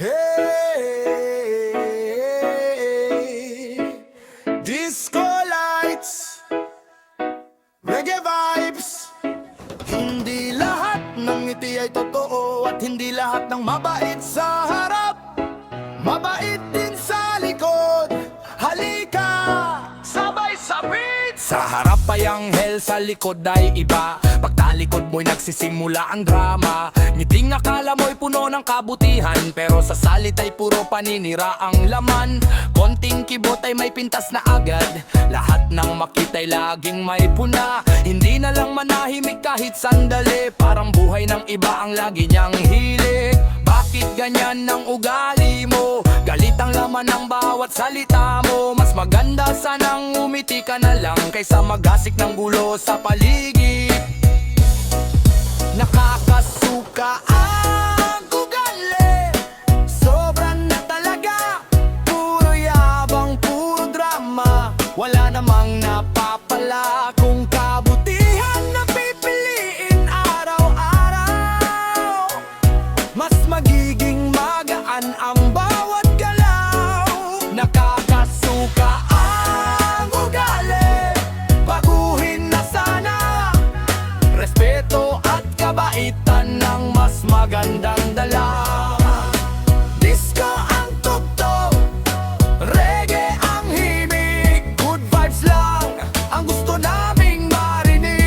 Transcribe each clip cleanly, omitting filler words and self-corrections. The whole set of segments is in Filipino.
Hey, disco lights, reggae vibes. Hindi lahat ng ngiti ay totoo at hindi lahat ng mabait sa harap, mabait din sa likod. Halika, sabay sabit. Sa harap ay anghel, sa likod ay iba. Pagtalikod mo'y nagsisimula ang drama. Ngiting akala mo'y puno ng kabutihan, pero sa salita'y puro paninira ang laman. Konting kibot ay may pintas na agad. Lahat ng makita'y laging may puna. Hindi na lang manahimik kahit sandali. Parang buhay ng iba ang lagi niyang hilig. Bakit ganyan ang ugali mo? Galit ang laman ng bawat salita mo. Mas maganda sanang umiti ka na lang kaysa magasik ng gulo sa paligid. Nakakasuka ang ugali, sobra na talaga. Puro yabang, puro drama. Wala namang napapala kung kabutihan na pipiliin araw-araw. Mas magiging magaan ang bawat galaw. Nakakasuka ang ugali, baguhin na sana. Respeto at kabaitan ng mas magandang dala. Disco ang tugtog, reggae ang himig. Good vibes lang ang gusto naming marinig.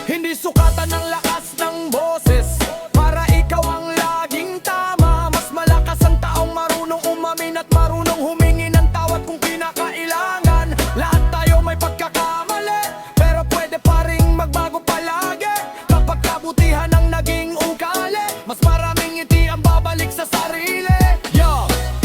Hindi sukatan ng lakas ng boses para ikaw ang laging tama. Mas malakas ang taong marunong umamin at marunong humingi ng tawad kung kinakailangan. Lahat tayo may pagkakamali, pero pwede pa ring magbago palagi. Kapag kabutihan ang naging ugali, mas maraming ngiti ang babalik sa sarili.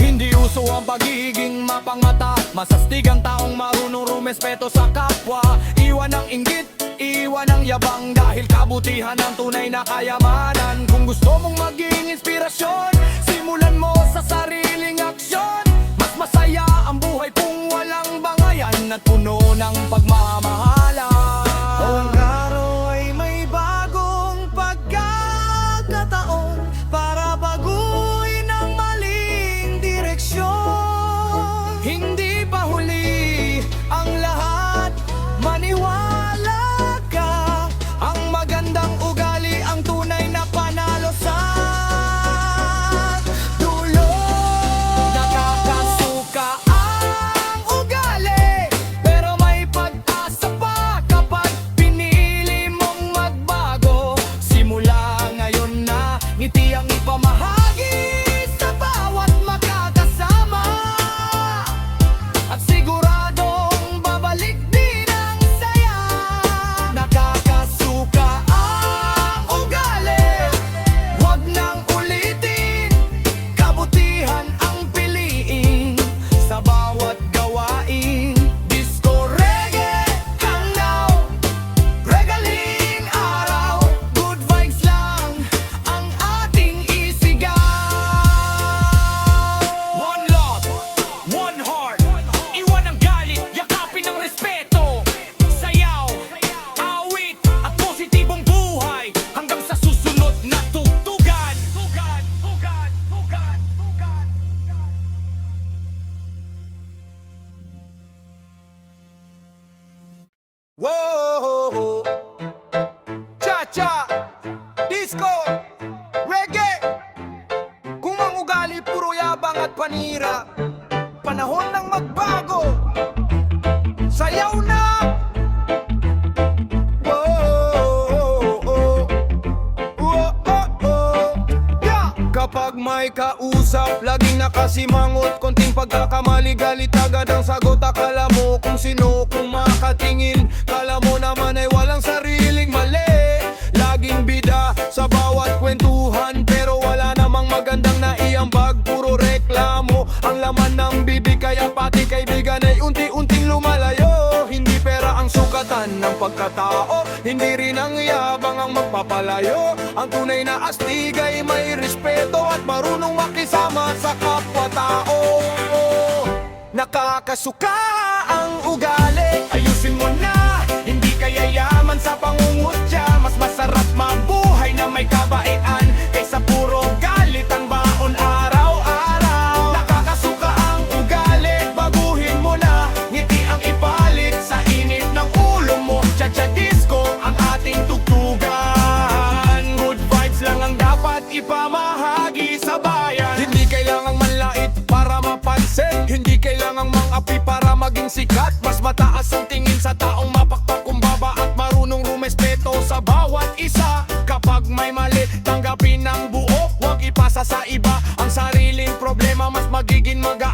Hindi uso ang pagiging mapangmata. Masastig ang taong marunong rumespeto sa kapwa. Iwan ang inggit, iwan ang yabang, dahil kabutihan ang tunay na kayamanan. Kung gusto mong maging inspirasyon, simulan mo sa sariling aksyon. Mas masaya ang buhay kung walang bangayan at puno ng pagmamahalan. Ang araw ay may bagong pagkakataon para baguhin ang maling direksyon. Hindi pa huli ang lahat, maniwala ka. Ang magandang ugali ang tunay na panalo sa dulo. Nakakasuka ang ugali, pero may pag-asa pa kapag pinili mong magbago. Simula ngayon na ngiti ang ipamahagi sa bawat makakasama, at siguradong babalik din ang saya. Nakakasuka ang ugali, wag nang ulitin. Kabutihan ang piliin sa bawat gawain. Disco reggae hang now, regaling araw. Good vibes lang ang ating isigaw. One love, one heart. Iwan ang galit, yakapin ang respeto. Sayaw, awit at positibong buhay hanggang sa susunod na tugtugan. Whoa, cha-cha, disco, reggae. Kung ang ugali puro yabang at panira, panahon ng magbago. Sayaw na! Yeah! Kapag may kausap, laging nakasimangot. Konting pagkakamali, galit agad ang sagot. Akala mo kung sino, kung makatingin. Kala mo naman ay walang sariling mali. Laging bida sa bawat kwentuhan, pero wala namang magandang naiambag. Puro reklamo ang laman ng bibig, kaya pati kaibigan ay unti-unting lumalayo. Hindi pera ang sukatan ng pagkatao, hindi rin ang yabang ang magpapalayo. Ang tunay na astig ay may respeto at marunong makisama sa kapwa-tao. Nakakasuka ang ugali, ayusin mo na. Hindi kaya yaman sa pangungutya. Mas masarap mabuhay na may kabaitan kaysa puro galit ang pamahagi sa bayan. Hindi kailangang manlait para mapansin, hindi kailangang mang-api para maging sikat. Mas mataas ang tingin sa taong mapakpakumbaba at marunong rumespeto sa bawat isa. Kapag may mali, tanggapin ng buo, huwag ipasa sa iba ang sariling problema. Mas magiging magaan